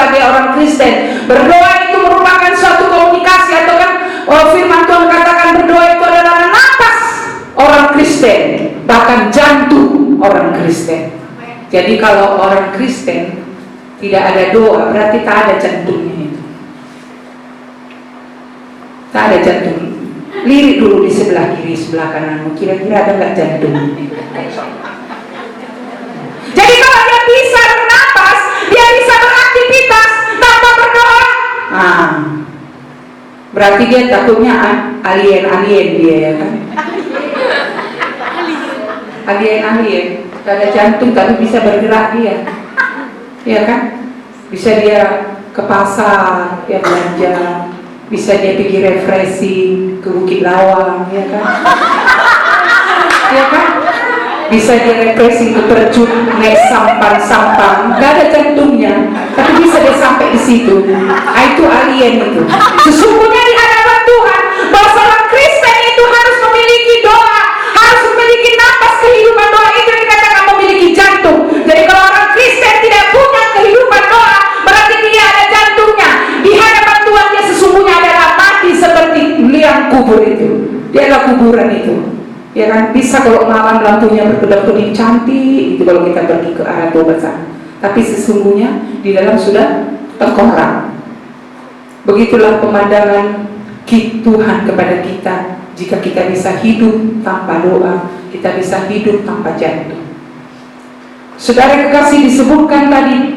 sebagai orang Kristen. Berdoa itu merupakan suatu komunikasi, atau kan firman Tuhan katakan berdoa itu adalah napas orang Kristen, bahkan jantung orang Kristen. Jadi kalau orang Kristen tidak ada doa, berarti tak ada jantungnya itu. Tak ada jantung. Lirik dulu di sebelah kiri, sebelah kananmu, kira-kira ada nggak jantung? Jadi kalau dia bisa bernapas, dia bisa beraktivitas tanpa berdoa, berarti dia takutnya alien dia, ya kan? Alien, tak ada jantung tapi bisa bergerak dia, ya kan? Bisa dia ke pasar, dia belanja, bisa dia pergi refreshing ke Bukit Lawang, ya kan? Ya kan? Bisa dia refreshing ke Percut, naik sampan, nggak ada jantungnya, tapi bisa dia sampai di situ. Itu alien itu. Sesungguhnya di hadapan Tuhan, bahwa seorang Kristen itu harus memiliki doa, harus memiliki napas kehidupan. Doa itu dikatakan memiliki jantung. Jadi kalau orang Kristen tidak punya kehidupan doa, berarti dia ada jantungnya. Di hadapan Tuhan dia sesungguhnya adalah mati seperti liang kubur itu. Dia adalah kuburan itu. Ya kan, bisa kalau malam lampunya berkedap-kedip cantik itu kalau kita pergi ke arah tobat sana. Tapi sesungguhnya di dalam sudah tengkorak. Begitulah pemandangan Tuhan kepada kita. Jika kita bisa hidup tanpa doa, kita bisa hidup tanpa jantung. Saudara kekasih, disebutkan tadi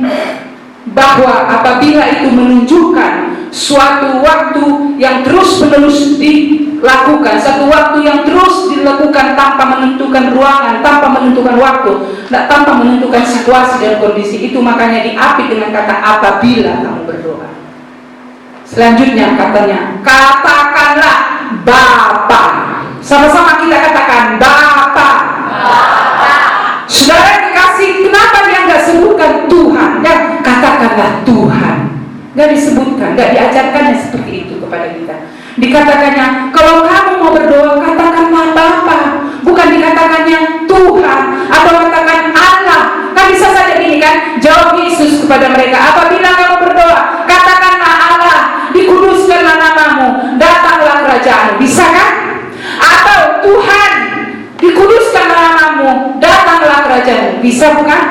bahwa apabila itu menunjukkan suatu waktu yang terus-menerus dilakukan, satu waktu yang terus dilakukan tanpa menentukan ruangan, tanpa menentukan waktu, tanpa menentukan situasi dan kondisi, itu makanya diapit dengan kata apabila kamu berdoa. Selanjutnya katanya, katakanlah Bapa. Sama-sama kita katakan Bapa. Saudara dikasih, kenapa dia nggak sebutkan Tuhan? Dan katakanlah Tuhan. Nggak disebutkan, nggak diajarkannya seperti itu kepada kita. Dikatakannya, kalau kamu mau berdoa, katakanlah Bapa. Bukan dikatakannya Tuhan atau katakan Allah. Kan bisa saja gini kan, jawab Yesus kepada mereka, apabila kamu berdoa, katakanlah Allah, dikuduskanlah namamu, datanglah kerajaan. Bisa kan? Atau Tuhan, dikuduskanlah namamu, datanglah kerajaan. Bisa bukan?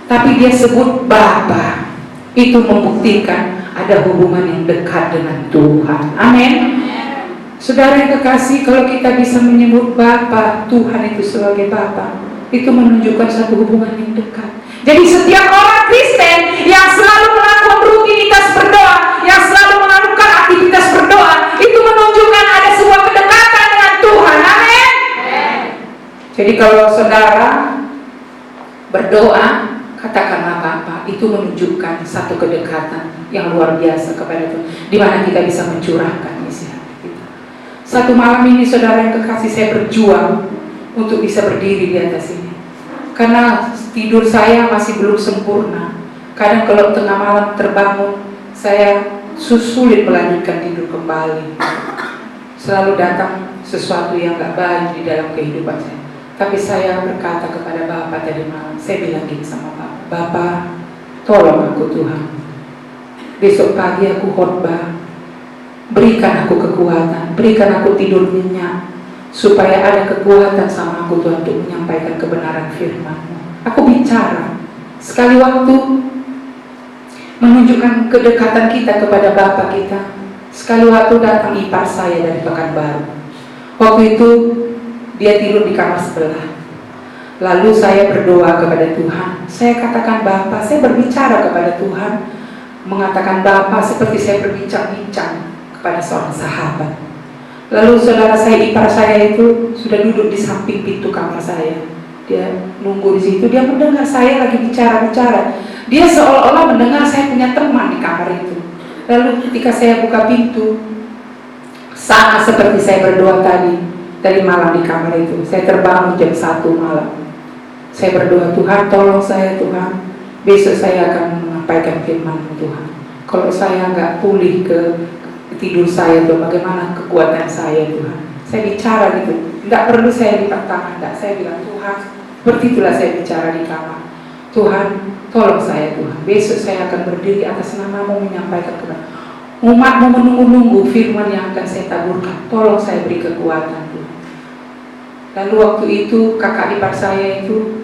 Tapi dia sebut Bapa. Itu membuktikan ada hubungan yang dekat dengan Tuhan. Amin. Saudara yang kekasih, kalau kita bisa menyebut Bapa, Tuhan itu sebagai Bapa, itu menunjukkan satu hubungan yang dekat. Jadi setiap orang Kristen yang selalu melakukan rutinitas berdoa, yang selalu melakukan aktivitas berdoa, itu menunjukkan ada sebuah kedekatan dengan Tuhan. Amin. Jadi kalau saudara berdoa, katakanlah Bapa, itu menunjukkan satu kedekatan yang luar biasa kepada Tuhan, di mana kita bisa mencurahkan isi hati kita. Satu malam ini saudara yang kekasih, saya berjuang untuk bisa berdiri di atas ini, karena tidur saya masih belum sempurna. Kadang kalau tengah malam terbangun, saya sulit melanjutkan tidur kembali. Selalu datang sesuatu yang gak baik di dalam kehidupan saya. Tapi saya berkata kepada Bapak tadi malam, saya bilang gini sama Bapak, Bapak, tolong aku Tuhan. Besok pagi aku khotbah, berikan aku kekuatan, berikan aku tidur nyenyak, supaya ada kekuatan sama aku Tuhan untuk menyampaikan kebenaran firman-Mu. Aku bicara, sekali waktu menunjukkan kedekatan kita kepada Bapa kita. Sekali waktu datang ipar saya dari Pekanbaru. Waktu itu dia tidur di kamar sebelah. Lalu saya berdoa kepada Tuhan. Saya katakan Bapa, saya berbicara kepada Tuhan, mengatakan Bapa seperti saya berbincang-bincang kepada seorang sahabat. Lalu saudara saya, ipar saya itu sudah duduk di samping pintu kamar saya. Dia nunggu di situ, dia mendengar saya lagi bicara-bicara. Dia seolah-olah mendengar saya punya teman di kamar itu. Lalu ketika saya buka pintu, sama seperti saya berdoa tadi malam di kamar itu. Saya terbangun jam 1 malam. Saya berdoa, Tuhan tolong saya Tuhan. Besok saya akan menyampaikan firman-Mu Tuhan. Kalau saya nggak pulih ke tidur saya tuh, bagaimana kekuatan saya Tuhan. Saya bicara gitu, nggak perlu saya lipat tangan, nggak. Saya bilang Tuhan, seperti itulah saya bicara di kamar. Tuhan, tolong saya Tuhan, besok saya akan berdiri atas nama-Mu menyampaikan kepada umat-Mu, menunggu-nunggu firman yang akan saya taburkan. Tolong saya beri kekuatan Tuhan. Lalu waktu itu kakak ipar saya itu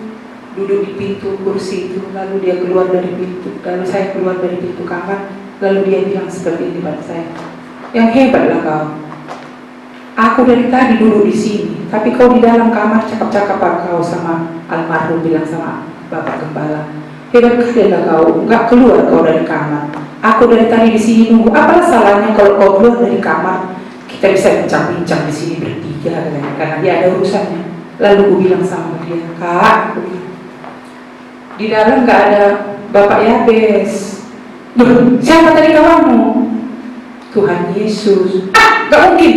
duduk di pintu kursi itu, lalu dia keluar dari pintu, lalu saya keluar dari pintu kamar, lalu dia bilang seperti ini pada saya, yang hebatlah kau. Aku dari tadi duduk di sini, tapi kau di dalam kamar cakap-cakap kau sama almarhum, bilang sama Bapak Gembala. Hebat kalilah kau, nggak keluar kau dari kamar. Aku dari tadi di sini nunggu. Apalah salahnya kalau kau keluar dari kamar? Kita bisa bincang-bincang di sini bertiga, karena dia ada urusannya. Lalu aku bilang sama dia, Kak, di dalam nggak ada Bapak Yabes. Loh, siapa tadi kawanmu? Tuhan Yesus. Ah, nggak mungkin.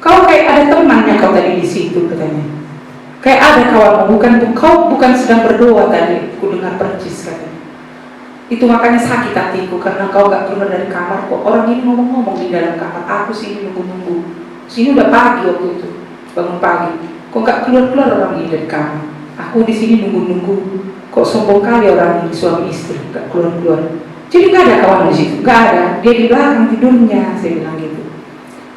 Kau kayak ada temannya kau tadi di situ, katanya. Kayak ada kawanmu, kau bukan sedang berdoa tadi, ku dengar percis katanya. Itu makanya sakit hatiku karena kau gak keluar dari kamar. Kok orang ini ngomong-ngomong di dalam kamar, aku sini nunggu-nunggu. Sini udah pagi waktu itu, bangun pagi. Kok gak keluar-keluar orang ini dari kamar? Aku di sini nunggu-nunggu. Kok sombong kali orang ini, suami istri gak keluar-keluar. Jadi gak ada kawan di situ, gak ada. Dia di belakang tidurnya, saya bilang gitu.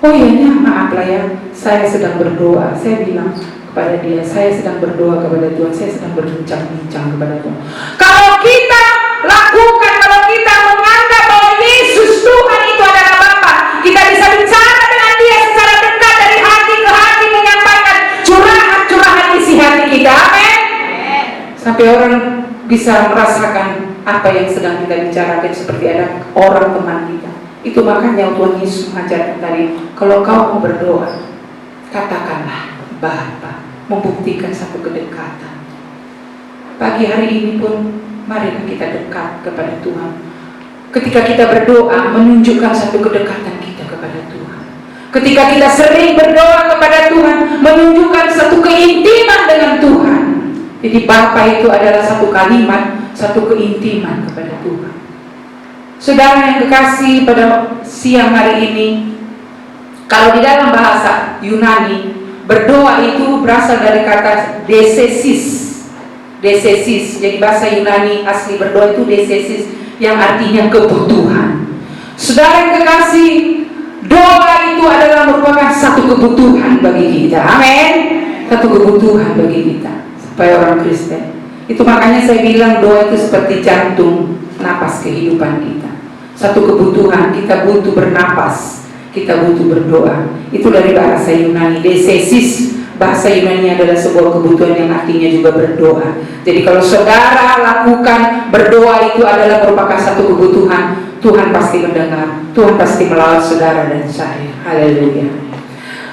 Oh iya, maaf lah ya, saya sedang berdoa. Saya bilang kepada dia, saya sedang berdoa kepada Tuhan, saya sedang berbincang-bincang kepada Tuhan. Kalau kita lakukan, kalau kita menganggap bahwa Yesus Tuhan itu adalah Bapa, kita bisa bicara dengan dia secara dekat dari hati ke hati, menyampaikan curahan-curahan isi hati kita. Amin. Sampai orang bisa merasakan apa yang sedang kita bicarakan, seperti ada orang teman kita. Itu makanya Tuhan Yesus mengajarkan tadi, kalau kau mau berdoa, katakanlah Bapa, membuktikan satu kedekatan. Pagi hari ini pun mari kita dekat kepada Tuhan. Ketika kita berdoa, menunjukkan satu kedekatan kita kepada Tuhan. Ketika kita sering berdoa kepada Tuhan, menunjukkan satu keintiman dengan Tuhan. Jadi Bapa itu adalah satu kalimat, satu keintiman kepada Tuhan. Saudara yang kekasih, pada siang hari ini, kalau di dalam bahasa Yunani, berdoa itu berasal dari kata desesis. Desesis, jadi bahasa Yunani asli berdoa itu desesis, yang artinya kebutuhan. Saudara yang kekasih, doa itu adalah merupakan satu kebutuhan bagi kita. Amin. Satu kebutuhan bagi kita supaya orang Kristen. Itu makanya saya bilang doa itu seperti jantung, napas kehidupan kita. Satu kebutuhan, kita butuh bernapas, kita butuh berdoa. Itu dari bahasa Yunani, desesis. Bahasa Yunani adalah sebuah kebutuhan yang artinya juga berdoa. Jadi kalau saudara lakukan berdoa itu adalah merupakan satu kebutuhan, Tuhan pasti mendengar, Tuhan pasti melawat saudara dan saya. Haleluya.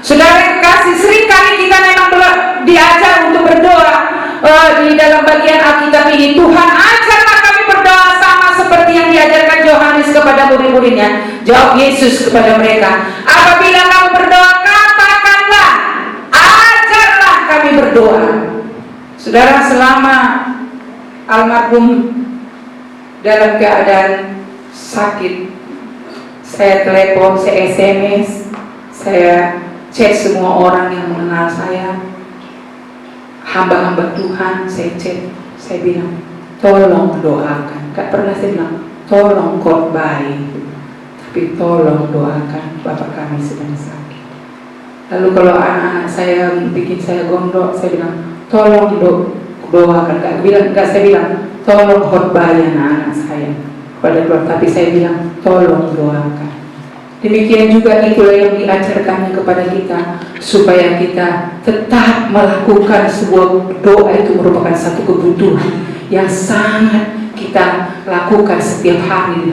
Saudara yang kekasih, seringkali kita memang diajar untuk berdoa di dalam bagian Alkitab ini. Tuhan ajarlah kami berdoa sama seperti yang diajarkan Yohanes kepada murid-muridnya. Jawab Yesus kepada mereka, apabila kamu berdoa, katakanlah, ajarlah kami berdoa. Saudara, selama almarhum dalam keadaan sakit, saya telepon, saya SMS, saya chat semua orang yang mengenal saya, hamba-hamba Tuhan, saya chat, saya bilang, tolong doakan. Gak pernah saya bilang, tolong khotbahi, tapi tolong doakan, Bapak kami sedang sakit. Lalu kalau anak-anak saya bikin saya gondok, saya bilang, tolong doakan. Gak saya bilang, tolong khotbahi anak-anak saya pada keluarga, tapi saya bilang, tolong doakan. Demikian juga itulah yang diajarkannya kepada kita, supaya kita tetap melakukan sebuah doa. Itu merupakan satu kebutuhan yang sangat kita lakukan setiap hari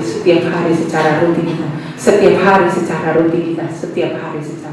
secara rutinitas, setiap hari secara rutinitas, setiap hari secara